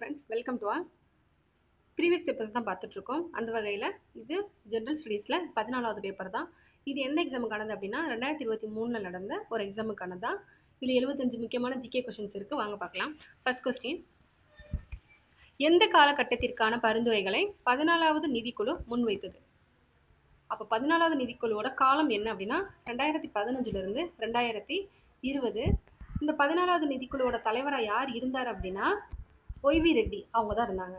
friends, welcome to all. Previous papers தான் பார்த்துட்டு இருக்கோம். அந்த வகையில் இது ஜென்ரல் ஸ்டடீஸில் 14வது பேப்பர் தான். இது எந்த எக்ஸாமுக்கானது அப்படின்னா 2023 நடந்த ஒரு எக்ஸாமுக்கானது தான். இதில் 75 முக்கியமான ஜிகே கொஷின்ஸ் இருக்குது. வாங்க பார்க்கலாம். ஃபர்ஸ்ட் கொஸ்டின், எந்த காலகட்டத்திற்கான பரிந்துரைகளை 14வது நிதிக்குழு முன்வைத்தது? அப்போ 14வது நிதிக்குழுவோட காலம் என்ன அப்படின்னா 2015 2020. இந்த 14வது நிதிக்குழுவோட தலைவராக யார் இருந்தார் அப்படின்னா ஒய்வி ரெட்டி அவங்க தான் இருந்தாங்க.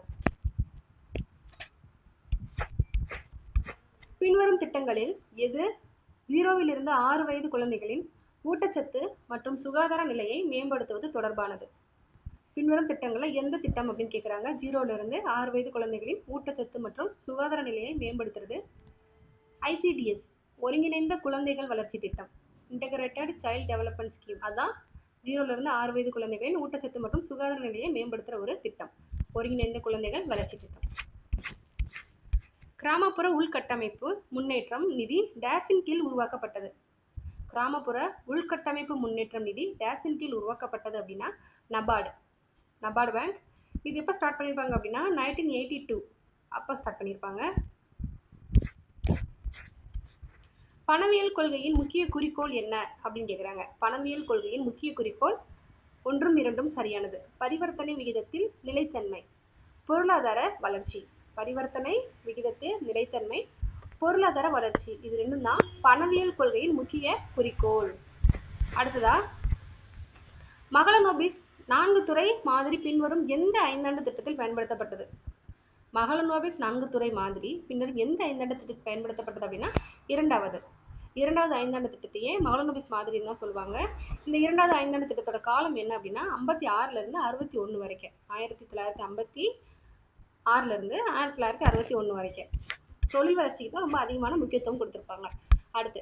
பின்வரும் திட்டங்களில் எது 0 to 6 வயது குழந்தைகளின் ஊட்டச்சத்து மற்றும் சுகாதார நிலையை மேம்படுத்துவது தொடர்பானது? பின்வரும் திட்டங்களில் எந்த திட்டம் அப்படின்னு கேட்குறாங்க. 0 to 6 வயது குழந்தைகளின் ஊட்டச்சத்து மற்றும் சுகாதார நிலையை மேம்படுத்துறது ஐசிடிஎஸ், ஒருங்கிணைந்த குழந்தைகள் வளர்ச்சி திட்டம், இன்டகிரேட்டட் சைல்ட் டெவலப்மெண்ட் ஸ்கீம். அதான் 0 to 6 வயது குழந்தைகளின் ஊட்டச்சத்து மற்றும் சுகாதார நிலையை மேம்படுத்துகிற ஒரு திட்டம், ஒருங்கிணைந்த குழந்தைகள் வளர்ச்சி திட்டம். கிராமப்புற உள்கட்டமைப்பு முன்னேற்றம் நிதி டேஸின் கீழ் உருவாக்கப்பட்டது. கிராமப்புற உள்கட்டமைப்பு முன்னேற்றம் நிதி டேஸின் கீழ் உருவாக்கப்பட்டது அப்படின்னா நபார்டு பேங்க். இது எப்போ ஸ்டார்ட் பண்ணியிருப்பாங்க அப்படின்னா 1982 அப்போ ஸ்டார்ட் பண்ணியிருப்பாங்க. பணவியல் கொள்கையின் முக்கிய குறிக்கோள் என்ன அப்படின்னு கேட்குறாங்க. பணவியல் கொள்கையின் முக்கிய குறிக்கோள் 1ம் 2ம் சரியானது. பரிவர்த்தனை விகிதத்தில் நிலைத்தன்மை, பொருளாதார வளர்ச்சி. பரிவர்த்தனை விகிதத்தில் நிலைத்தன்மை, பொருளாதார வளர்ச்சி, இது ரெண்டும் தான் பணவியல் கொள்கையின் முக்கிய குறிக்கோள். அடுத்ததா, மகளனோபிஸ் 4 துறை மாதிரி பின்வரும் எந்த 5ஆண்டு திட்டத்தில் பயன்படுத்தப்பட்டது? மகளனோபிஸ் 4 துறை மாதிரி பின்வரும் எந்த 5ஆண்டு திட்டத்தில் பயன்படுத்தப்பட்டது அப்படின்னா இரண்டாவது 5ஆண்டு திட்டத்தையே மகளனோபிஸ் மாதிரின்னு தான் சொல்லுவாங்க. இந்த 2வது 5ஆண்டு திட்டத்தோட காலம் என்ன அப்படின்னா 56 to 61 வரைக்கும், 1956 1961 வரைக்கும். தொழில் வளர்ச்சிக்கு தான் ரொம்ப அதிகமான முக்கியத்துவம் கொடுத்துருப்பாங்க. அடுத்து,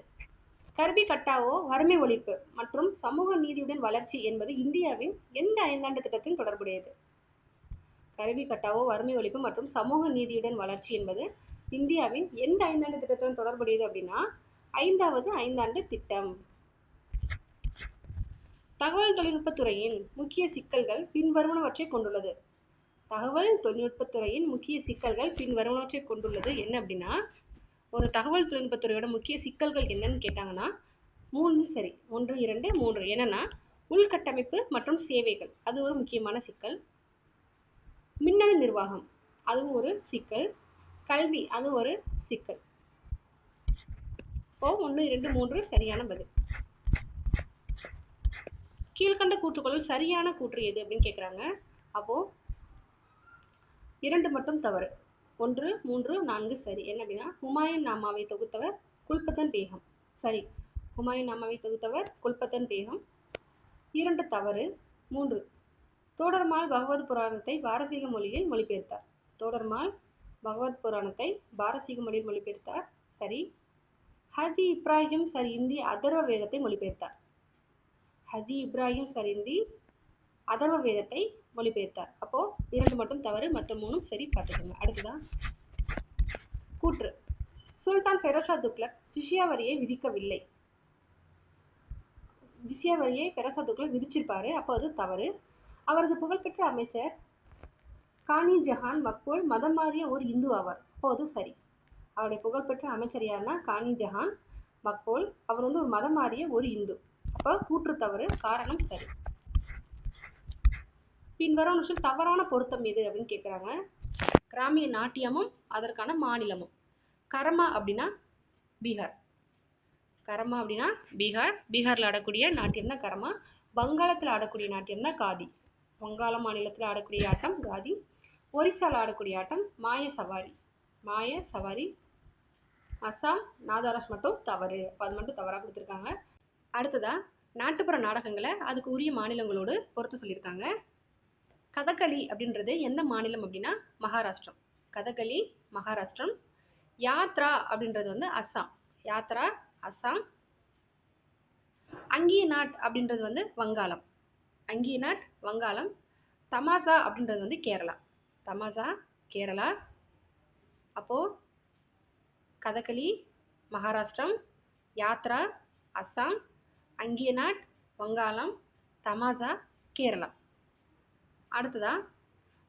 கர்பி கட்டாவோ வறுமை ஒழிப்பு மற்றும் சமூக நீதியுடன் வளர்ச்சி என்பது இந்தியாவின் எந்த 5ஆண்டு திட்டத்தின் தொடர்புடையது? கர்பி கட்டாவோ வறுமை ஒழிப்பு மற்றும் சமூக நீதியுடன் வளர்ச்சி என்பது இந்தியாவின் எந்த 5ஆண்டு திட்டத்துடன் தொடர்புடையது அப்படின்னா 5வது 5ஆண்டு திட்டம். தகவல் தொழில்நுட்பத்துறையின் முக்கிய சிக்கல்கள் பின்வருவனவற்றை கொண்டுள்ளது. தகவல் தொழில்நுட்பத்துறையின் முக்கிய சிக்கல்கள் பின்வருவனவற்றை கொண்டுள்ளது என்ன அப்படின்னா, ஒரு தகவல் தொழில்நுட்பத்துறையோட முக்கிய சிக்கல்கள் என்னன்னு கேட்டாங்கன்னா 3 சரி, 1 2 3. என்னன்னா, உள்கட்டமைப்பு மற்றும் சேவைகள், அது ஒரு முக்கியமான சிக்கல். மின்னணு நிர்வாகம், அதுவும் ஒரு சிக்கல். கல்வி, அது ஒரு சிக்கல். இப்போ 1 2 3 சரியான பதில். கீழ்கண்ட கூற்றுக்களுள் சரியான கூற்று எது அப்படின்னு கேட்குறாங்க. அப்போ 2 மட்டும் தவறு, 1 3 4 சரி. என்ன அப்படின்னா, ஹுமாயூன் நாமாவை தொகுத்தவர் குல்பத்தன் பேகம். சரி, ஹுமாயூன் நாமாவை தொகுத்தவர் குல்பத்தன் பேகம். 2 தவறு. 3, தோடர்மால் பகவத் புராணத்தை பாரசீக மொழியில் மொழிபெயர்த்தார். தோடர்மால் பகவத் புராணத்தை பாரசீக மொழியில் மொழிபெயர்த்தார். சரி. ஹஜி இப்ராஹிம் சரிந்தி அதர்வ வேதத்தை மொழிபெயர்த்தார். ஹஜி இப்ராஹிம் சரிந்தி அதர்வ வேதத்தை மொழிபெயர்த்தார். அப்போ 2 மட்டும் தவறு, மற்ற 3ம் சரி. பார்த்துக்கோங்க. அடுத்ததான் கூற்று, சுல்தான் ஃபெரோஷா துக்ளக் ஜிஸ்யா வரியை விதிக்கவில்லை. ஜிஸ்யா வரியை ஃபெரோஷா துக்ளக் விதிச்சிருப்பாரு, அப்போ அது தவறு. அவரது புகழ்பெற்ற அமைச்சர் கானி ஜஹான் மக்பூல் மதம் மாறிய ஒரு இந்து ஆவார். அப்போ அது சரி. அவருடைய புகழ்பெற்ற அமைச்சர் யாருன்னா கானி ஜஹான் மக்பூல். அவர் ஒரு மதம் மாறிய ஒரு இந்து. அப்போ கூற்று தவறு, காரணம் சரி. பின்வரும் தவறான பொருத்தம் எது அப்படின்னு கேட்குறாங்க. கிராமிய நாட்டியமும் அதற்கான மாநிலமும். கரமா அப்படின்னா பீகார். கரமா அப்படின்னா பீகார். பீகாரில் ஆடக்கூடிய நாட்டியம் தான் கரமா. வங்காளத்தில் ஆடக்கூடிய நாட்டியம் தான் காதி. வங்காள மாநிலத்தில் ஆடக்கூடிய ஆட்டம் காதி. ஒரிசாவில் ஆடக்கூடிய ஆட்டம் மாய சவாரி. அசாம் நாதாராஸ் மட்டும் தவறு. அது மட்டும் தவறாக கொடுத்துருக்காங்க. அடுத்ததா, நாட்டுப்புற நாடகங்களை அதுக்கு உரிய மாநிலங்களோடு பொறுத்து சொல்லியிருக்காங்க. கதகளி அப்படின்றது எந்த மாநிலம் அப்படின்னா மகாராஷ்டிரம். கதகளி மகாராஷ்டிரம். யாத்ரா அப்படின்றது அஸ்ஸாம். யாத்ரா அஸ்ஸாம். அங்கிய நாட் அப்படின்றது வங்காளம். அங்கிய நாட் வங்காளம். தமாசா அப்படின்றது கேரளா. தமாசா கேரளா. அப்போ கதகளி மகாராஷ்டிரம், யாத்ரா அஸ்ஸாம், அங்கிய நாட் வங்காளம், தமாசா கேரளா. அடுத்ததா,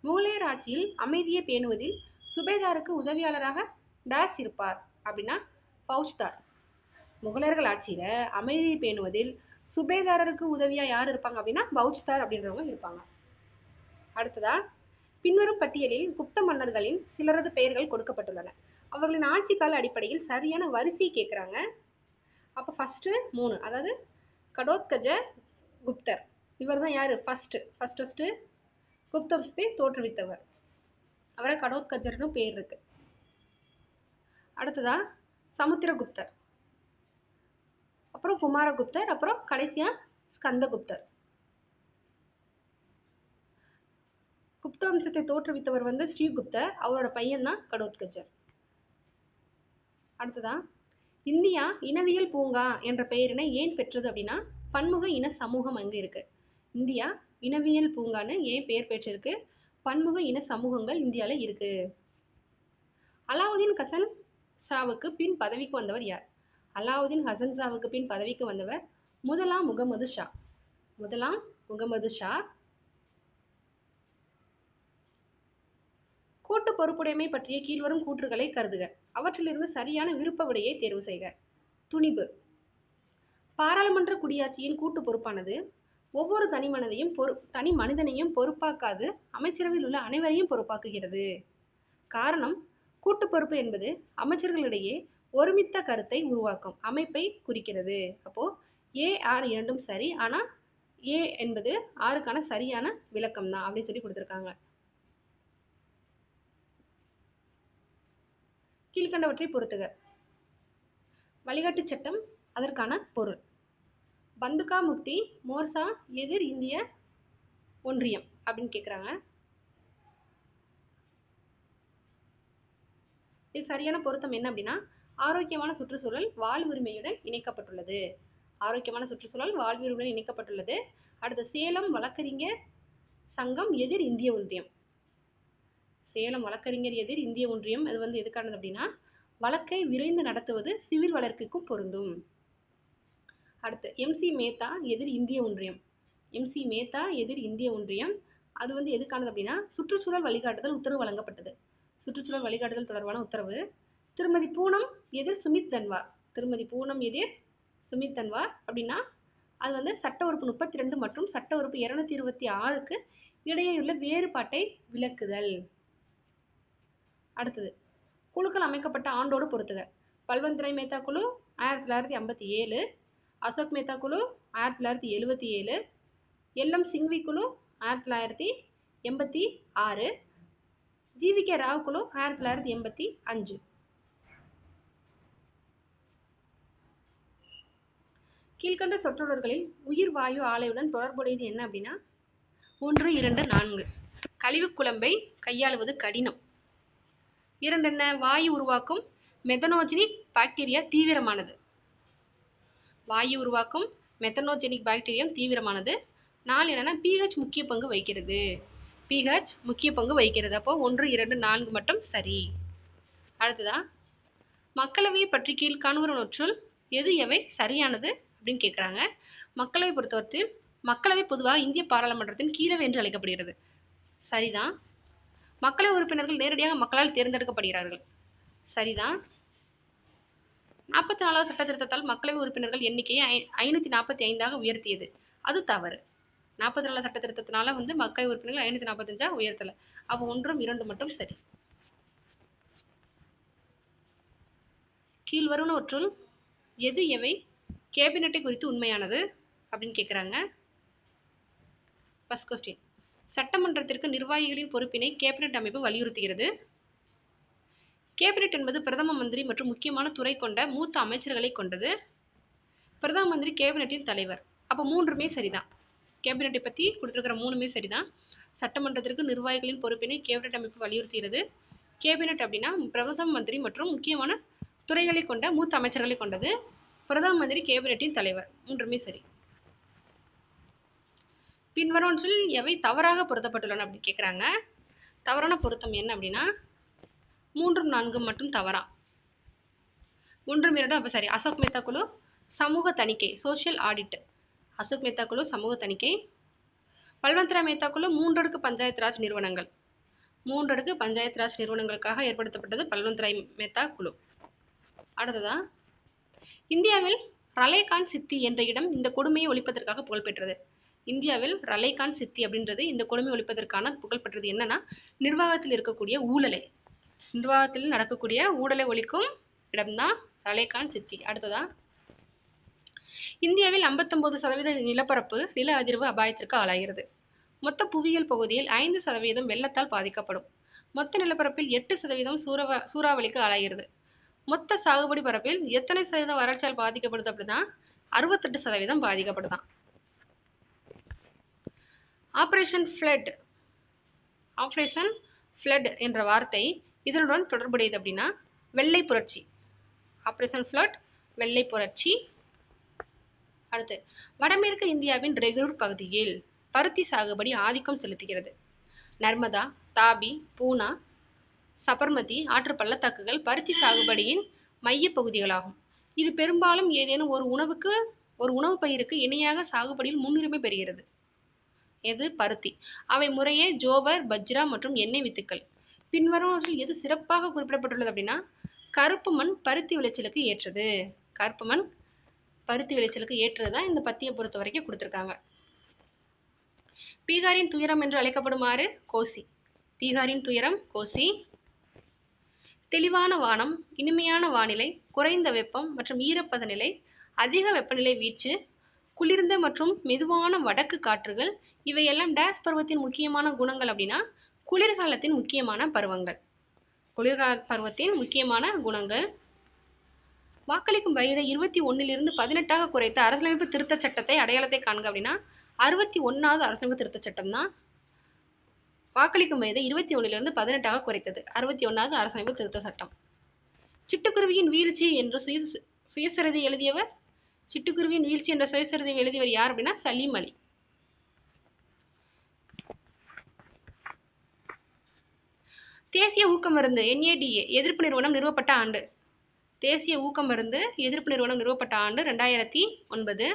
முகலாயர் ஆட்சியில் அமைதியை பேணுவதில் சுபேதாருக்கு உதவியாளராக டாஸ் இருப்பார் அப்படின்னா ஃபௌஜ்தார். முகலாயர்கள் ஆட்சியில அமைதியை பேணுவதில் சுபேதாரருக்கு உதவியா யார் இருப்பாங்க அப்படின்னா பௌச்தார் அப்படின்றவங்க இருப்பாங்க. அடுத்ததா பின்வரும் பட்டியலில் குப்த மன்னர்களின் சிலரது பெயர்கள் கொடுக்கப்பட்டுள்ளன. அவர்களின் ஆட்சி கால அடிப்படையில் சரியான வரிசை கேட்குறாங்க. அப்போ ஃபர்ஸ்ட் 3, அதாவது கடோத்கஜ குப்தர், இவர் தான் யாரு ஃபர்ஸ்ட் குப்த வம்சத்தை தோற்றுவித்தவர், அவரை கடோத்கஜர்னு பேர் இருக்கு. அடுத்ததா சமுத்திரகுப்தர், அப்புறம் குமாரகுப்தர், அப்புறம் கடைசியா ஸ்கந்தகுப்தர். குப்த வம்சத்தை தோற்றுவித்தவர் வந்து ஸ்ரீகுப்தர், அவரோட பையன் தான் கடோத்கஜர். அடுத்ததா இந்தியா இனவியல் பூங்கா என்ற பெயரினை ஏன் பெற்றது அப்படின்னா பன்முக இன சமூகம் அங்கு இருக்கு. இந்தியா இனவியல் பூங்கான்னு ஏன் பெயர் பெற்றிருக்கு? பன்முக இன சமூகங்கள் இந்தியால இருக்கு. அலாவுதீன் ஹசன் ஷாவுக்கு பின் பதவிக்கு வந்தவர் யார்? அலாவுதீன் ஹசன் ஷாவுக்கு பின் பதவிக்கு வந்தவர் முதலாம் முகமது ஷா. முதலாம் முகமது ஷா. கூட்டு பொறுப்புடைமை பற்றிய கீழ்வரும் கூற்றுகளை கருதுக. அவற்றிலிருந்து சரியான விருப்ப விடையை தேர்வு செய்க. துணிவு. பாராளுமன்ற குடியாட்சியின் கூட்டு பொறுப்பானது ஒவ்வொரு தனி மனிதனையும் பொறுப்பாக்காது அமைச்சரவையில் உள்ள அனைவரையும் பொறுப்பாக்குகிறது. காரணம், கூட்டு பொறுப்பு என்பது அமைச்சர்களிடையே ஒருமித்த கருத்தை உருவாக்கும் அமைப்பை குறிக்கிறது. அப்போ ஏ ஆர் இரண்டும் சரி, ஆனா ஏ என்பது ஆருக்கான சரியான விளக்கம் தான் அப்படின்னு சொல்லி கொடுத்திருக்காங்க. கீழ்கண்டவற்றை பொறுத்துக. வழிகாட்டு சட்டம், அதற்கான பொருள். பந்துகா முக்தி மோர்சா எதிர் இந்திய ஒன்றியம் அப்படின்னு கேட்குறாங்க. இது சரியான பொருத்தம் என்ன அப்படின்னா ஆரோக்கியமான சுற்றுச்சூழல் வாழ்வுரிமையுடன் இணைக்கப்பட்டுள்ளது. ஆரோக்கியமான சுற்றுச்சூழல் வாழ்வுரிமையுடன் இணைக்கப்பட்டுள்ளது. அடுத்து சேலம் வழக்கறிஞர் சங்கம் எதிர் இந்திய ஒன்றியம். சேலம் வழக்கறிஞர் எதிர் இந்திய ஒன்றியம், அது வந்து எதுக்கானது அப்படின்னா வழக்கை விரைந்து நடத்துவது சிவில் வழக்குக்கும் பொருந்தும். அடுத்து எம்சி மேத்தா எதிர் இந்திய ஒன்றியம். எம்சி மேத்தா எதிர் இந்திய ஒன்றியம், அது வந்து எதுக்கானது அப்படின்னா சுற்றுச்சூழல் வழிகாட்டுதல் உத்தரவு வழங்கப்பட்டது. சுற்றுச்சூழல் வழிகாட்டுதல் தொடர்பான உத்தரவு. திருமதி பூனம் எதிர் சுமித் தன்வார். திருமதி பூனம் எதிர் சுமித் தன்வார் அப்படின்னா அது வந்து சட்ட உறுப்பு 32 மற்றும் சட்ட உறுப்பு 226க்கு இடையேயுள்ள வேறுபாட்டை விளக்குதல். அடுத்தது குழுக்கள் அமைக்கப்பட்ட ஆண்டோடு பொறுத்துக. பல்வந்த்ராய் மேத்தா குழு 1957, அசோக் மேத்தா குழு 1977, எல்எம் சிங்வி குழு 1986, ஜிவிகே ராவ் குழு 1985. கீழ்கண்ட சொற்றொடர்களில் உயிர் வாயு ஆலையுடன் தொடர்புடையது என்ன அப்படின்னா 1, 2, 4. கழிவு குழம்பை கையாளுவது கடினம். 2 என்ன? வாயு உருவாக்கும் மெத்தனோஜெனிக் பாக்டீரியா தீவிரமானது. வாயு உருவாக்கும் மெத்தனோஜெனிக் பாக்டீரியம் தீவிரமானது. 4 என்னன்னா pH முக்கிய பங்கு வைக்கிறது. pH முக்கிய பங்கு வைக்கிறது. அப்போ 1, 2, 4 மட்டும் சரி. அடுத்ததா மக்களவையை பற்றி கீழ்காணுவனவற்றுள் எது எவை சரியானது அப்படின்னு கேட்குறாங்க. மக்களவை பொறுத்தவரையில் மக்களவை பொதுவாக இந்திய பாராளுமன்றத்தின் கீழவை என்று அழைக்கப்படுகிறது. சரிதான். மக்களவை உறுப்பினர்கள் நேரடியாக மக்களால் தேர்ந்தெடுக்கப்படுகிறார்கள். சரிதான். 44வது சட்ட திருத்தத்தால் மக்களவை உறுப்பினர்கள் எண்ணிக்கையை 545ஆக உயர்த்தியது. அது தவறு. 44 சட்ட திருத்தத்தினால வந்து மக்களவை உறுப்பினர்கள் 545 உயர்த்தல. அப்போ 1, 2 மட்டும் சரி. கீழ்வருவனவற்றுள் எது எவை கேபினட்டை குறித்து உண்மையானது அப்படின்னு கேட்குறாங்க. ஃபர்ஸ்ட் கொஸ்டின், சட்டமன்றத்திற்கு நிர்வாகிகளின் பொறுப்பினை கேபினட் அமைப்பு வலியுறுத்துகிறது. கேபினட் என்பது பிரதம மந்திரி மற்றும் முக்கியமான துறை கொண்ட மூத்த அமைச்சர்களை கொண்டது. பிரதம மந்திரி கேபினட்டின் தலைவர். அப்போ 3மே சரிதான். கேபினட்டை பற்றி கொடுத்துருக்கிற 3மே சரிதான். சட்டமன்றத்திற்கு நிர்வாகிகளின் பொறுப்பினை கேபினட் அமைப்பு வலியுறுத்துகிறது. கேபினட் அப்படின்னா பிரதம மந்திரி மற்றும் முக்கியமான துறைகளை கொண்ட மூத்த அமைச்சர்களை கொண்டது. பிரதம மந்திரி கேபினட்டின் தலைவர். 3மே சரி. பின்வருவனவற்றில் எவை தவறாக பொருத்தப்பட்டுள்ளன அப்படின்னு கேட்குறாங்க. தவறான பொருத்தம் என்ன அப்படின்னா 3, 4 மட்டும் தவறா. 1, 2 அப்போ சரி. அசோக் மேத்தா குழு சமூக தணிக்கை சோஷியல் ஆடிட். அசோக் மேத்தா குழு சமூக தணிக்கை. பல்வந்த்ராய் மேத்தா குழு 3 அடுக்கு பஞ்சாயத்து ராஜ் நிறுவனங்கள். 3 அடுக்கு பஞ்சாயத்து ராஜ் நிறுவனங்களுக்காக ஏற்படுத்தப்பட்டது பல்வந்த்ராய் மேத்தா குழு. அடுத்ததா, இந்தியாவில் ரலேகான் சித்தி என்ற இடம் இந்த கொடுமையை ஒழிப்பதற்காக புகழ்பெற்றது. இந்தியாவில் ரலேகான் சித்தி அப்படின்றது இந்த கொடுமை ஒழிப்பதற்கான புகழ்பெற்றது. என்னன்னா, நிர்வாகத்தில் இருக்கக்கூடிய ஊழலை, நிர்வாகத்தில் நடக்கக்கூடிய ஊழலை ஒழிக்கும் இடம்தான் ரலேகான் சித்தி. அடுத்ததா, இந்தியாவில் 59% நிலப்பரப்பு நில அதிர்வு அபாயத்திற்கு ஆளாகிறது. மொத்த புவியியல் பகுதியில் 5% வெள்ளத்தால் பாதிக்கப்படும். மொத்த நிலப்பரப்பில் 8% சூறாவளிக்கு ஆளாகிறது. மொத்த சாகுபடி பரப்பில் எத்தனை சதவீதம் வறட்சியால் பாதிக்கப்படுது அப்படின்னா 68% பாதிக்கப்படுதான். ஆபரேஷன் ஃப்ளட் என்ற வார்த்தை இதனுடன் தொடர்புடையது அப்படின்னா வெள்ளை புரட்சி. ஆபரேஷன் ஃப்ளட், வெள்ளை புரட்சி. அடுத்து, வடமேற்கு இந்தியாவின் ரெகுர் பகுதியில் பருத்தி சாகுபடி ஆதிக்கம் செலுத்துகிறது. நர்மதா, தாபி, பூனா, சபர்மதி ஆற்று பள்ளத்தாக்குகள் பருத்தி சாகுபடியின் மைய பகுதிகளாகும். இது பெரும்பாலும் ஏதேனும் ஒரு உணவு பயிருக்கு இணையாக சாகுபடியில் முன்னுரிமை பெறுகிறது. எது? பருத்தி. அவை முறையே ஜோவர், பஜ்ரா மற்றும் எண்ணெய் வித்துக்கள். பின்வருவற்றில் எது சிறப்பாக குறிப்பிடப்பட்டுள்ளது அப்படின்னா கருப்பு மண் பருத்தி விளைச்சலுக்கு ஏற்றது. கருப்பு மண் பருத்தி விளைச்சலுக்கு ஏற்றதுதான் இந்த பத்தியை பொறுத்த வரைக்கும் கொடுத்திருக்காங்க. பீகாரின் துயரம் என்று அழைக்கப்படுமாறு கோசி. பீகாரின் துயரம் கோசி. தெளிவான வானம், இனிமையான வானிலை, குறைந்த வெப்பம் மற்றும் ஈரப்பத நிலை, அதிக வெப்பநிலை வீச்சு, குளிர்ந்த மற்றும் மெதுவான வடக்கு காற்றுகள், இவையெல்லாம் டேஸ் பருவத்தின் முக்கியமான குணங்கள் அப்படின்னா குளிர்காலத்தின் முக்கியமான பருவங்கள். குளிர்கால பருவத்தின் முக்கியமான குணங்கள். வாக்களிக்கும் வயதை 21 18 குறைத்த அரசியலமைப்பு திருத்த சட்டத்தை அடையாளத்தை காண்க அப்படின்னா 61வது அரசியலமைப்பு திருத்த சட்டம் தான் வாக்களிக்கும் வயதை 21 18 குறைத்தது. 61வது அரசியலமைப்பு திருத்த சட்டம். சிட்டுக்குருவியின் வீழ்ச்சி என்று சுயசரிதை எழுதியவர் சிட்டுக்குருவியின் வீழ்ச்சி என்ற சுயசரிதை எழுதியவர் யார் அப்படின்னா சலீம் அலி. தேசிய ஊக்க மருந்து NADA எதிர்ப்பு நிறுவனம் நிறுவப்பட்ட ஆண்டு. தேசிய ஊக்க மருந்து எதிர்ப்பு நிறுவனம் நிறுவப்பட்ட ஆண்டு 2009.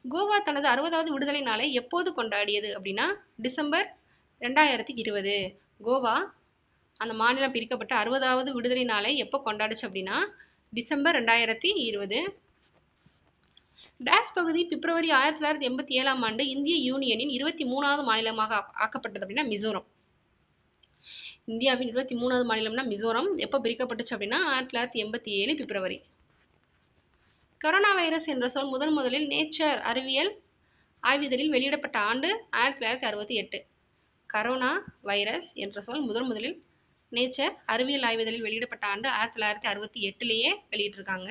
கோவா தனது 60வது விடுதலை நாளை எப்போது கொண்டாடியது அப்படின்னா டிசம்பர் 2020. கோவா அந்த மாநிலம் பிரிக்கப்பட்ட 60வது விடுதலை நாளை எப்போ கொண்டாடுச்சு அப்படின்னா டிசம்பர் 2020. டேஸ் பகுதி பிப்ரவரி 1987 ஆண்டு இந்திய யூனியனின் 23வது மாநிலமாக ஆக்கப்பட்டது அப்படின்னா மிசோரம். இந்தியாவின் 23வது மாநிலம்னா மிசோரம். எப்போ பிரிக்கப்பட்டுச்சு அப்படின்னா 1987 பிப்ரவரி. கொரோனா வைரஸ் என்ற சொல் முதலில் நேச்சர் அறிவியல் ஆய்விதழில் வெளியிடப்பட்ட ஆண்டு 1968. கரோனா வைரஸ் என்ற சொல் முதலில் நேச்சர் அறிவியல் ஆய்விதழில் வெளியிடப்பட்ட ஆண்டு 1968லேயே வெளியிட்டிருக்காங்க.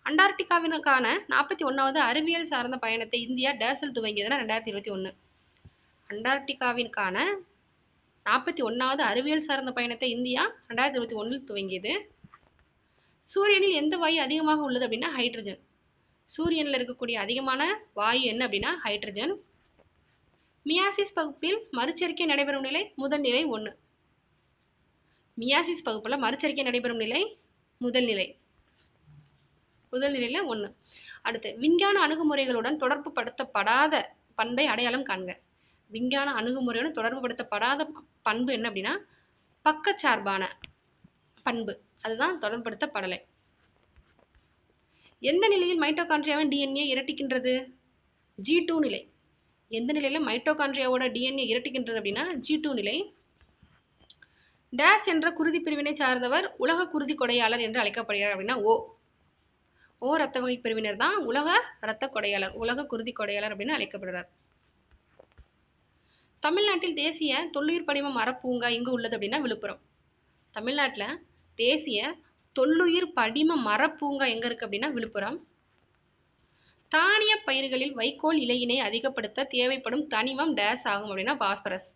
அண்டார்டிகாவிற்கான 41வது அறிவியல் சார்ந்த பயணத்தை இந்தியா டேஸில் துவங்கியதுன்னா 2021. அண்டார்டிகாவிற்கான 41வது அறிவியல் சார்ந்த பயணத்தை இந்தியா 2021 துவங்கியது. சூரியனில் எந்த வாயு அதிகமாக உள்ளது அப்படின்னா ஹைட்ரஜன். சூரியனில் இருக்கக்கூடிய அதிகமான வாயு என்ன அப்படின்னா ஹைட்ரஜன். மியாசிஸ் பகுப்பில் மறுச்சரிக்கை நடைபெறும் நிலை முதல் நிலை 1. மியாசிஸ் பகுப்புல மறுச்சரிக்கை நடைபெறும் நிலை முதல் நிலையில 1. அடுத்து, விஞ்ஞான அணுகுமுறைகளுடன் தொடர்பு படுத்தப்படாத பண்பை அடையாளம் காண்க. விஞ்ஞான அணுகுமுறையுடன் தொடர்பு படுத்தப்படாத பண்பு என்ன அப்படின்னா பக்கச்சார்பான பண்பு. அதுதான் தொடர்புபடுத்தப்படலை. எந்த நிலையில் மைட்டோகாண்ட்ரியாவின் DNA இரட்டிக்கின்றது? G2 நிலை. எந்த நிலையில மைட்டோகாண்ட்ரியாவோட DNA இரட்டிக்கின்றது அப்படின்னா G2 நிலை. டேஸ் என்ற குருதி பிரிவினை சார்ந்தவர் உலக குருதி கொடையாளர் என்று அழைக்கப்படுகிறார் அப்படின்னா ஓ இரத்த வகை பிரிவினர் தான் உலக இரத்த கொடையாளர், உலக குருதி கொடையாளர் அப்படின்னு அழைக்கப்படுறார். தமிழ்நாட்டில் தேசிய தொல்லுயிர் படிம மரப்பூங்கா எங்கு உள்ளது அப்படின்னா விழுப்புரம். தமிழ்நாட்டில் தேசிய தொல்லுயிர் படிம மரப்பூங்கா எங்க இருக்கு அப்படின்னா விழுப்புரம். தானிய பயிர்களில் வைக்கோல் இலையினை அதிகப்படுத்த தேவைப்படும் தனிமம் டேஸ் ஆகும் அப்படின்னா பாஸ்பரஸ்.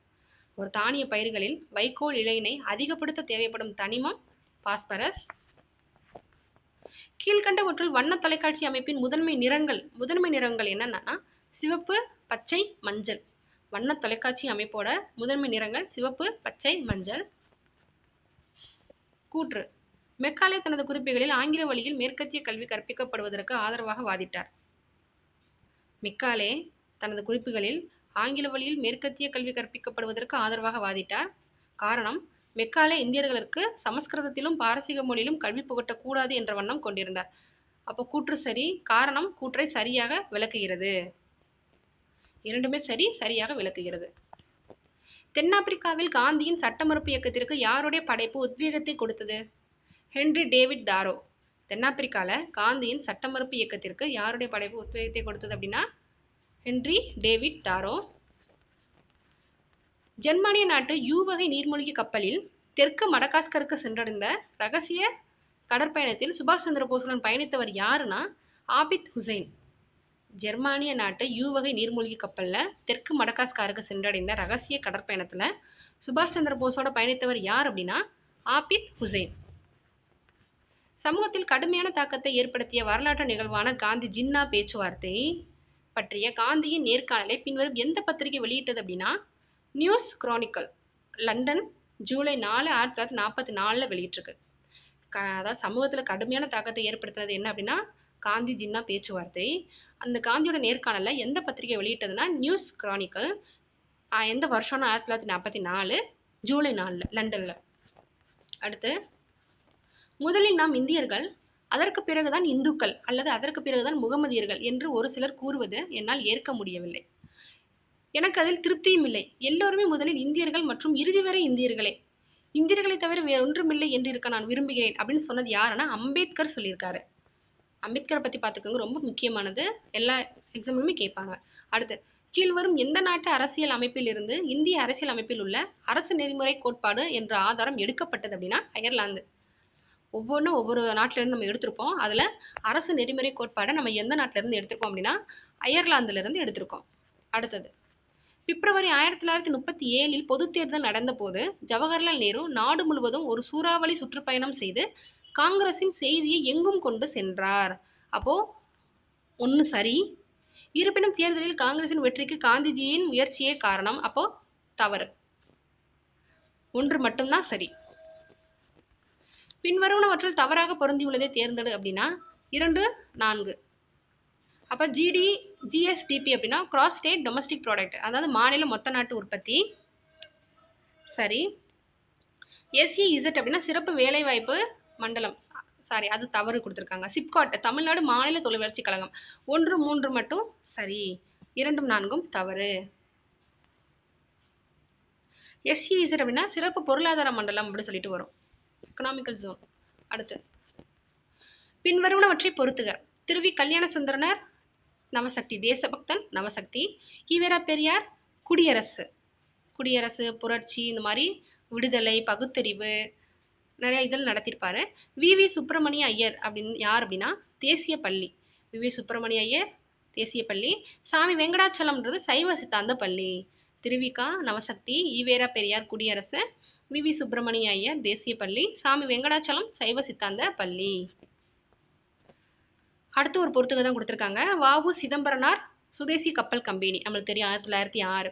ஒரு தானிய பயிர்களில் வைக்கோல் இலையினை அதிகப்படுத்த தேவைப்படும் தனிமம் பாஸ்பரஸ். கீழ்கண்டவற்றுள் வண்ண தொலைக்காட்சி அமைப்பின் முதன்மை நிறங்கள் என்னன்னா சிவப்பு, பச்சை, மஞ்சள். வண்ண தொலைக்காட்சி அமைப்போட முதன்மை நிறங்கள் சிவப்பு, பச்சை, மஞ்சள். கூற்று: மெக்காலே தனது குறிப்புகளில் ஆங்கில வழியில் மேற்கத்திய கல்வி கற்பிக்கப்படுவதற்கு ஆதரவாக வாதிட்டார். மெக்காலே தனது குறிப்புகளில் ஆங்கில வழியில் மேற்கத்திய கல்வி கற்பிக்கப்படுவதற்கு ஆதரவாக வாதிட்டார். காரணம், மெக்காலே இந்தியர்களுக்கு சமஸ்கிருதத்திலும் பாரசீக மொழியிலும் கல்வி புகட்டக்கூடாது என்ற வண்ணம் கொண்டிருந்தார். அப்போ கூற்று சரி, காரணம் கூற்றை சரியாக விளக்குகிறது. இரண்டுமே சரி, சரியாக விளக்குகிறது. தென்னாப்பிரிக்காவில் காந்தியின் சட்ட மறுப்பு இயக்கத்திற்கு யாருடைய படைப்பு உத்வேகத்தை கொடுத்தது? Henry David Thoreau. தென்னாப்பிரிக்காவில் காந்தியின் சட்ட மறுப்பு இயக்கத்திற்கு யாருடைய படைப்பு உத்வேகத்தை கொடுத்தது அப்படின்னா ஹென்றி டேவிட் தாரோ. ஜெர்மானிய நாட்டு யூ வகை நீர்மூழ்கி கப்பலில் தெற்கு மடகாஸ்கருக்கு சென்றடைந்த ரகசிய கடற்பயணத்தில் சுபாஷ் சந்திர போஸுடன் பயணித்தவர் யாருன்னா ஆபித் ஹுசைன். ஜெர்மானிய நாட்டு யூ வகை நீர்மூழ்கி கப்பலில் தெற்கு மடகாஸ்கருக்கு சென்றடைந்த ரகசிய கடற்பயணத்தில் சுபாஷ் சந்திர போஸோட பயணித்தவர் யார் அப்படின்னா ஆபித் ஹுசைன். சமூகத்தில் கடுமையான தாக்கத்தை ஏற்படுத்திய வரலாற்று நிகழ்வான காந்தி ஜின்னா பேச்சுவார்த்தை பற்றிய காந்தியின் நேர்காணலை பின்வரும் எந்த பத்திரிகை வெளியிட்டது அப்படின்னா நியூஸ் குரானிக்கல், லண்டன், ஜூலை 4, 1944 வெளியிட்டிருக்கு. அதாவது சமூகத்தில் கடுமையான தாக்கத்தை ஏற்படுத்தினது என்ன அப்படின்னா காந்தி ஜின்னா பேச்சுவார்த்தை. அந்த காந்தியோட நேர்காணலை எந்த பத்திரிகை வெளியிட்டதுன்னா நியூஸ் குரானிக்கல். எந்த வருஷம்னா 1944 ஜூலை 4 லண்டன்ல. அடுத்து, முதலில் நாம் இந்தியர்கள், அதற்கு பிறகுதான் இந்துக்கள் அல்லது அதற்கு பிறகுதான் முகமதியர்கள் என்று ஒரு சிலர் கூறுவது என்னால் ஏற்க முடியவில்லை. எனக்கு அதில் திருப்தியும் இல்லை. எல்லோருமே முதலில் இந்தியர்கள் மற்றும் இறுதி வரை இந்தியர்களே. இந்தியர்களை தவிர வேற ஒன்றுமில்லை என்று இருக்க நான் விரும்புகிறேன் அப்படின்னு சொன்னது யாருன்னா அம்பேத்கர் சொல்லியிருக்காரு. அம்பேத்கரை பற்றி பார்த்துக்கோங்க, ரொம்ப முக்கியமானது, எல்லா எக்ஸாம்பிளுமே கேட்பாங்க. அடுத்து, கீழ்வரும் எந்த நாட்டு அரசியல் அமைப்பில் இருந்து இந்திய அரசியல் அமைப்பில் உள்ள அரசு நெறிமுறை கோட்பாடு என்ற ஆதாரம் எடுக்கப்பட்டது அப்படின்னா அயர்லாந்து. ஒவ்வொன்றும் ஒவ்வொரு நாட்டிலேருந்து நம்ம எடுத்திருப்போம். அதில் அரசு நெறிமுறை கோட்பாடை நம்ம எந்த நாட்டிலேருந்து எடுத்திருக்கோம் அப்படின்னா அயர்லாந்துலேருந்து எடுத்திருக்கோம். அடுத்தது, பிப்ரவரி 1937 பொது தேர்தல் நடந்த போது ஜவஹர்லால் நேரு நாடு முழுவதும் ஒரு சூறாவளி சுற்றுப்பயணம் செய்து காங்கிரசின் செய்தியை எங்கும் கொண்டு சென்றார். அப்போ ஒன்று சரி. இருப்பினும் தேர்தலில் காங்கிரசின் வெற்றிக்கு காந்திஜியின் முயற்சியே காரணம். அப்போ தவறு. ஒன்று மட்டும்தான் சரி. பின்வருவனவற்றில் தவறாக பொருந்தியுள்ளதை தேர்ந்தெடு அப்படின்னா 2, 4. அப்போ ஜிஎஸ்டிபி அப்படின்னா கிராஸ் ஸ்டேட் டொமஸ்டிக் ப்ராடக்ட், அதாவது மாநில மொத்த நாட்டு உற்பத்தி, சரி. எஸ்இஇசட் அப்படின்னா சிறப்பு வேலைவாய்ப்பு மண்டலம், சாரி அது தவறு கொடுத்துருக்காங்க. சிப்காட் தமிழ்நாடு மாநில தொழில் வளர்ச்சி கழகம். 1, 3 மட்டும் சரி, 2, 4 தவறு. எஸ்இஇசட் அப்படின்னா சிறப்பு பொருளாதார மண்டலம் அப்படின்னு சொல்லிட்டு வரும், எக்கனாமிக்கல் ஜோன். அடுத்து, பின்வருவனவற்றை பொறுத்துக. திருவி கல்யாண சுந்தரனார் நவசக்தி, தேசபக்தன் நவசக்தி. ஈவேரா பெரியார் குடியரசு, குடியரசு புரட்சி, இந்த மாதிரி விடுதலை, பகுத்தறிவு, நிறைய இதில் நடத்தியிருப்பாரு. வி சுப்பிரமணிய ஐயர் அப்படின்னு யார் அப்படின்னா தேசிய பள்ளி. வி சுப்பிரமணிய ஐயர் தேசிய பள்ளி. சாமி வெங்கடாச்சலம்ன்றது சைவ சித்தாந்த பள்ளி. திருவிகா நவசக்தி, ஈவேரா பெரியார் குடியரசு, வி சுப்பிரமணிய ஐயர் தேசிய பள்ளி, சாமி வெங்கடாச்சலம் சைவ சித்தாந்த பள்ளி. அடுத்து ஒரு பொறுத்துக தான் கொடுத்துருக்காங்க. வ.உ. சிதம்பரனார் சுதேசி கப்பல் கம்பெனி, நம்மளுக்கு தெரியும் 1906.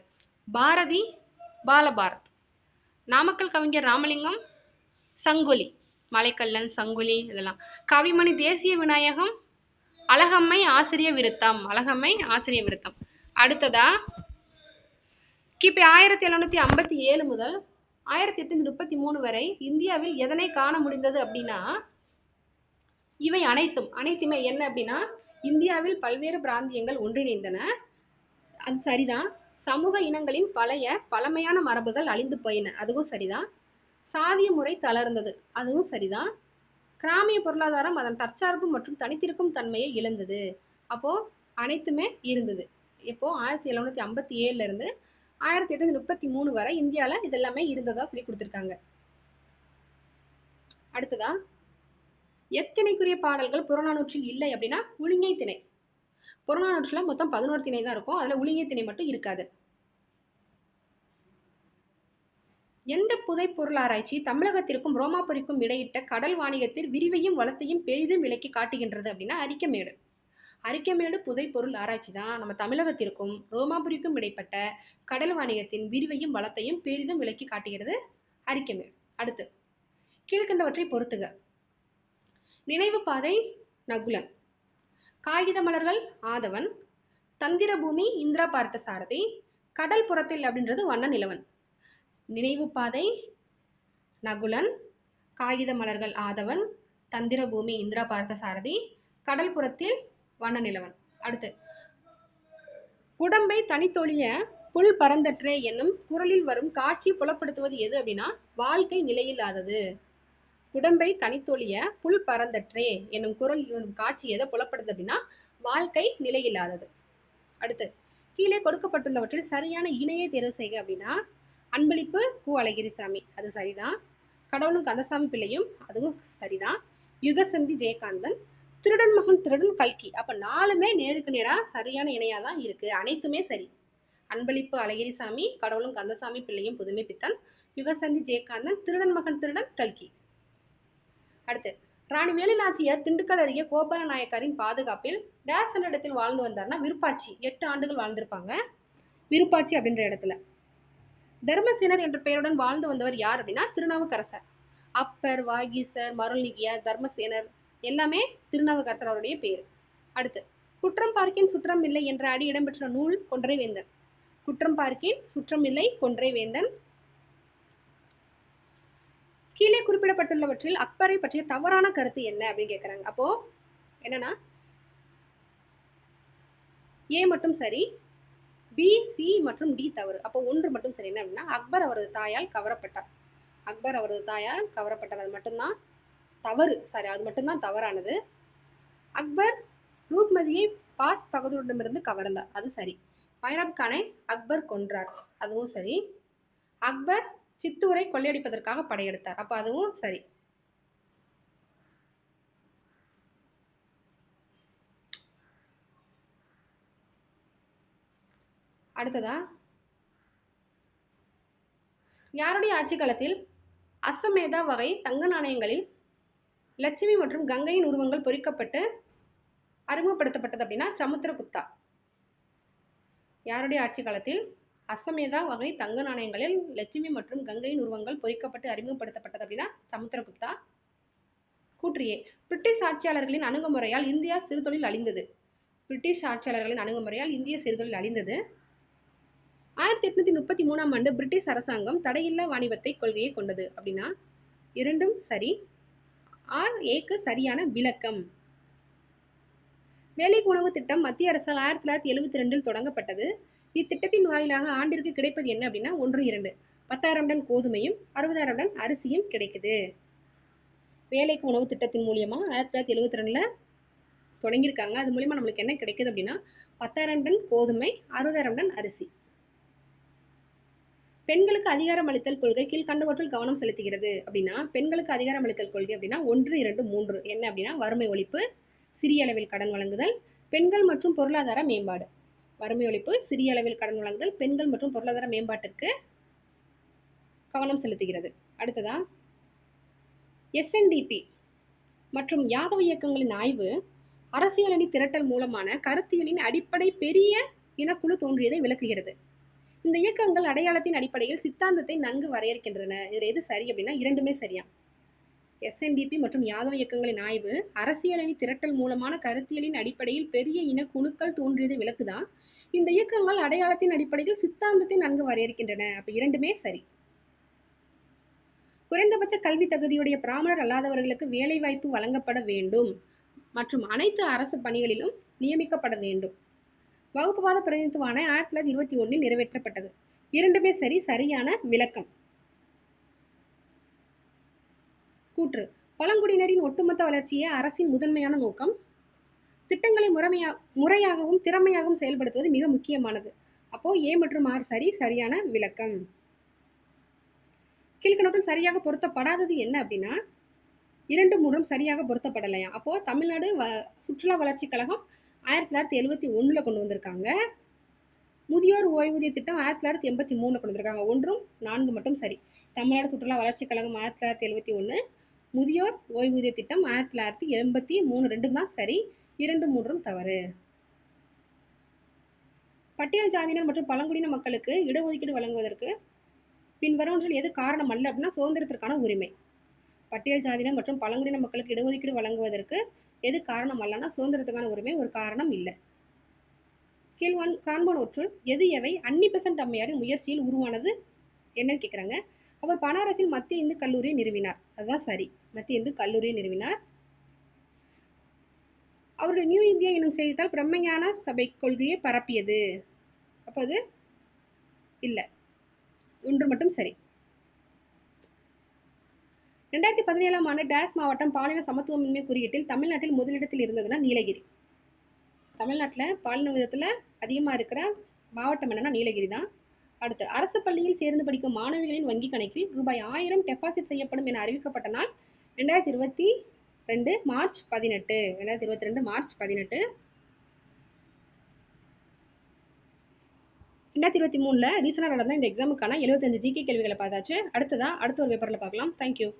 பாரதி பாலபாரத். நாமக்கல் கவிஞர் ராமலிங்கம் சங்கொலி, மலைக்கல்லன் சங்கொலி இதெல்லாம். கவிமணி தேசிய விநாயகம் அழகம்மை ஆசிரிய விருத்தம், அழகம்மை ஆசிரிய விருத்தம். அடுத்ததா, கிபி 1757 முதல் 1833 வரை இந்தியாவில் எதனை காண முடிந்தது அப்படின்னா இவை அனைத்துமே என்ன அப்படின்னா இந்தியாவில் பல்வேறு பிராந்தியங்கள் ஒன்றிணைந்தன, அது சரிதான். சமூக இனங்களின் பழமையான மரபுகள் அழிந்து போயின, அதுவும் சரிதான். சாதிய முறை தளர்ந்தது, அதுவும் சரிதான். கிராமிய பொருளாதாரம் அதன் தற்சார்பு மற்றும் தனித்திருக்கும் தன்மையை இழந்தது. அப்போ அனைத்துமே இருந்தது. இப்போ 1757 இருந்து 1833 வரை இந்தியாவில் இதெல்லாமே இருந்ததா சொல்லி கொடுத்துருக்காங்க. அடுத்ததா, எத்திணைக்குரிய பாடல்கள் புறநானூற்றில் இல்லை அப்படின்னா உளிங்கை திணை. புறநானூற்றுல மொத்தம் 11 திணை தான் இருக்கும், அதுல உளிங்கை திணை மட்டும் இருக்காது. எந்த புதை பொருள் ஆராய்ச்சி தமிழகத்திற்கும் ரோமாபுரிக்கும் இடையிட்ட கடல் வாணிகத்தில் விரிவையும் வளத்தையும் பெரிதும் விளக்கி காட்டுகின்றது அப்படின்னா அரிக்கமேடு. அரிக்கமேடு புதை பொருள் ஆராய்ச்சி தான் நம்ம தமிழகத்திற்கும் ரோமாபுரிக்கும் இடைப்பட்ட கடல் வாணிகத்தின் விரிவையும் வளத்தையும் பெரிதும் விளக்கி காட்டுகிறது அரிக்கமேடு. அடுத்து, கீழ்கண்டவற்றை பொறுத்துக. நினைவு பாதை நகுலன், காகித மலர்கள் ஆதவன், தந்திர பூமி இந்திரா பார்த்த சாரதி, கடல் புறத்தில் அப்படின்றது வண்ண நிலவன். நினைவு பாதை நகுலன், காகித மலர்கள் ஆதவன், தந்திர பூமி இந்திரா பார்த்தசாரதி, கடல் புறத்தில் வண்ண நிலவன். அடுத்து குடம்பை தனித்தொழிய புல் பரந்தற்றே என்னும் குரலில் வரும் காட்சி புலப்படுத்துவது எது அப்படின்னா வாழ்க்கை நிலையில்லாதது. குடம்பை தனித்தொழிய புல் பரந்தற்றே என்னும் குரலில் வரும் காட்சி எதை புலப்படுது அப்படின்னா வாழ்க்கை நிலையில்லாதது. அடுத்து கீழே கொடுக்கப்பட்டுள்ளவற்றில் சரியான இணையை தேர்வு செய்க அப்படின்னா அன்பளிப்பு கு அழகிரிசாமி, அது சரிதான். கடவுளும் கந்தசாமி பிள்ளையும், அதுவும் சரிதான். யுகசந்தி ஜெயகாந்தன், திருடன் மகன் திருடன் கல்கி. அப்ப 4மே நேருக்கு நேரா சரியான இணையா தான் இருக்கு, அனைத்துமே சரி. அன்பளிப்பு அழகிரிசாமி, கடவுளும் கந்தசாமி பிள்ளையும் புதுமை பித்தன், யுகசந்தி ஜெயகாந்தன், திருடன் மகன் திருடன் கல்கி. அடுத்து ராணி வேலுநாச்சியார் திண்டுக்கல் அருகே கோபால நாயக்கரின் பாதுகாப்பில் டேஸ் என்ற இடத்தில் வாழ்ந்து வந்தார்னா விருப்பாட்சி. 8 ஆண்டுகள் வாழ்ந்திருப்பாங்க விருப்பாட்சி அப்படின்ற இடத்துல. தர்மசேனர் என்ற பெயருடன் வாழ்ந்து வந்தவர் யார் அப்படின்னா திருநாவுக்கரசர். அப்பர், வாகீசர், மருள்நீக்கியார், தர்மசேனர் எல்லாமே திருநாவுக்கரசர் அவருடைய பேர். அடுத்து குற்றம் பார்க்கின் சுற்றம் இல்லை என்ற அடி இடம்பெற்ற நூல் கொன்றை வேந்தன். குற்றம் பார்க்கின் சுற்றம் இல்லை கொன்றை வேந்தன். கீழே குறிப்பிடப்பட்டுள்ளவற்றில் அக்பரை பற்றிய தவறான கருத்து என்ன அப்படின்னு கேட்கிறாங்க. அப்போ என்னன்னா ஏ மட்டும் சரி, பி, சி மற்றும் டி தவறு. அப்போ 1 மட்டும் சரி. என்ன அப்படின்னா அக்பர் அவரது தாயால் கவரப்பட்டார். அக்பர் அவரது தாயால் கவரப்பட்டார், அது மட்டும்தான் தவறு. சரி, அது மட்டும்தான் தவறானது. அக்பர் ரூப்மதியை பாஸ் பகதூரிடமிருந்து கவர்ந்தார், அது சரி. பைராப் கானை அக்பர் கொன்றார், அதுவும் சரி. அக்பர் சித்தூரை கொள்ளையடிப்பதற்காக படையெடுத்தார், அப்ப அதுவும் சரி. அடுத்ததா யாருடைய ஆட்சி காலத்தில் அஸ்வமேதா வகை தங்க நாணயங்களில் லட்சுமி மற்றும் கங்கையின் உருவங்கள் பொறிக்கப்பட்டு அறிமுகப்படுத்தப்பட்டது அப்படின்னா சமுத்திரகுப்தா. யாருடைய ஆட்சி காலத்தில் அஸ்வமேதா வகை தங்க நாணயங்களில் லட்சுமி மற்றும் கங்கையின் உருவங்கள் பொறிக்கப்பட்டு அறிமுகப்படுத்தப்பட்டது அப்படின்னா சமுத்திரகுப்தா. கூற்றியே பிரிட்டிஷ் ஆட்சியாளர்களின் அணுகுமுறையால் இந்தியா சிறுதொழில் அழிந்தது. பிரிட்டிஷ் ஆட்சியாளர்களின் அணுகுமுறையால் இந்திய சிறுதொழில் அழிந்தது. 1833ஆம் ஆண்டு பிரிட்டிஷ் அரசாங்கம் தடையில்லா வாணிபத்தை கொள்கையை கொண்டது அப்படின்னா 2ம் சரி. ஏக்கு சரியான விளக்கம். வேலைக்கு உணவு திட்டம் மத்திய அரசால் 1972 தொடங்கப்பட்டது. இத்திட்டத்தின் வாயிலாக ஆண்டிற்கு கிடைப்பது என்ன அப்படின்னா 1, 2 10,000 டன் கோதுமையும் 60,000 டன் அரிசியும் கிடைக்குது. வேலைக்கு உணவு திட்டத்தின் மூலியமா 1972 தொடங்கியிருக்காங்க. அது மூலியமா நம்மளுக்கு என்ன கிடைக்குது அப்படின்னா 10,000 டன் கோதுமை, 60,000 டன் அரிசி. பெண்களுக்கு அதிகாரம் அளித்தல் கொள்கை கீழ்கண்டவற்றில் கவனம் செலுத்துகிறது அப்படின்னா பெண்களுக்கு அதிகாரம் அளித்தல் கொள்கை அப்படின்னா 1, 2, 3 என்ன அப்படின்னா வறுமை ஒழிப்பு, சிறிய அளவில் கடன் வழங்குதல், பெண்கள் மற்றும் பொருளாதார மேம்பாடு. வறுமை ஒழிப்பு, சிறிய அளவில் கடன் வழங்குதல், பெண்கள் மற்றும் பொருளாதார மேம்பாட்டிற்கு கவனம் செலுத்துகிறது. அடுத்ததா SNDP மற்றும் யாதவ இயக்கங்களின் ஆய்வு அரசியலணி திரட்டல் மூலமான கருத்தியலின் அடிப்படை பெரிய இனக்குழு தோன்றியதை விளக்குகிறது. இந்த இயக்கங்கள் அடையாளத்தின் அடிப்படையில் சித்தாந்தத்தை நன்கு வரையறுக்கின்றன. இதுல எது சரி அப்படின்னா 2மே சரியா. SNDP மற்றும் யாதவ இயக்கங்களின் ஆய்வு அரசியலணி திரட்டல் மூலமான கருத்தியலின் அடிப்படையில் பெரிய இனக்குழுக்கள் தோன்றியதை விளக்குதா. இந்த இயக்கங்கள் அடையாளத்தின் அடிப்படையில் சித்தாந்தத்தை நன்கு வரையறுக்கின்றன. அப்ப 2மே சரி. குறைந்தபட்ச கல்வி தகுதியுடைய பிராமணர் அல்லாதவர்களுக்கு வேலை வாய்ப்பு வழங்கப்பட வேண்டும் மற்றும் அனைத்து அரசு பணிகளிலும் நியமிக்கப்பட வேண்டும். வகுப்புவாத பிரதிநிதித்துவான 1921 நிறைவேற்றப்பட்டது. 2மே சரி, சரியான விளக்கம். கூற்று பழங்குடியினரின் ஒட்டுமொத்த வளர்ச்சியே அரசின் முதன்மையான நோக்கம். திட்டங்களை முறையாகவும் திறமையாகவும் செயல்படுத்துவது மிக முக்கியமானது. அப்போ A மற்றும் R சரி, சரியான விளக்கம். கீழ்கண்டவற்றில் சரியாக பொருத்தப்படாதது என்ன அப்படின்னா 2, 3 சரியாக பொருத்தப்படலையா. அப்போ தமிழ்நாடு சுற்றுலா வளர்ச்சி கழகம் 1971 கொண்டு வந்திருக்காங்க. முதியோர் ஓய்வூதிய திட்டம் 1983 கொண்டு வந்திருக்காங்க. 1, 4 மட்டும் சரி. தமிழ்நாடு சுற்றுலா வளர்ச்சி கழகம் 1971, முதியோர் ஓய்வூதிய திட்டம் 1983 2ம் தான் சரி, 2, 3 தவறு. பட்டியல் ஜாதியினர் மற்றும் பழங்குடியின மக்களுக்கு இடஒதுக்கீடு வழங்குவதற்கு பின்வருவனவற்றில் எது காரணம் அல்ல அப்படின்னா சுதந்திரத்திற்கான உரிமை. பட்டியல் ஜாதியினர் மற்றும் பழங்குடியின மக்களுக்கு இடஒதுக்கீடு வழங்குவதற்கு எது காரணம் அல்லனா சுதந்திரத்துக்கான உரிமை ஒரு காரணம் இல்லை. காண்பனவற்றுள் எது எவை அன்னிபெசன்ட் அம்மையாரின் முயற்சியில் உருவானது என்னன்னு கேட்குறாங்க. அவர் பனாரஸில் மத்திய இந்து கல்லூரியை நிறுவினார். அதுதான் சரி. மத்திய இந்து கல்லூரியை நிறுவினார். அவருடைய நியூ இந்தியா எனும் செய்தித்தாள் பிரம்மஞான சபை கொள்கையை பரப்பியது. அப்போ அது இல்லை. ஒன்று மட்டும் சரி. 2017ஆம் ஆண்டு டேஸ் மாவட்டம் பாலின சமத்துவமின்மை குறியீட்டில் தமிழ்நாட்டில் முதலிடத்தில் இருந்ததுன்னா நீலகிரி. தமிழ்நாட்டில் பாலின விதத்தில் அதிகமாக இருக்கிற மாவட்டம் என்னன்னா நீலகிரி தான். அடுத்து, அரசு பள்ளியில் சேர்ந்து படிக்கும் மாணவிகளின் வங்கி கணக்கில் ரூபாய் 1000 டெபாசிட் செய்யப்படும் என அறிவிக்கப்பட்ட நாள் 2022 மார்ச் 18. 2022 மார்ச் 18. 2023 ரீசனாக நடந்த இந்த எக்ஸாமுக்கான 75 ஜிகே கேள்விகளை பார்த்தாச்சு. அடுத்த ஒரு பேப்பரில் பார்க்கலாம். தேங்க்யூ.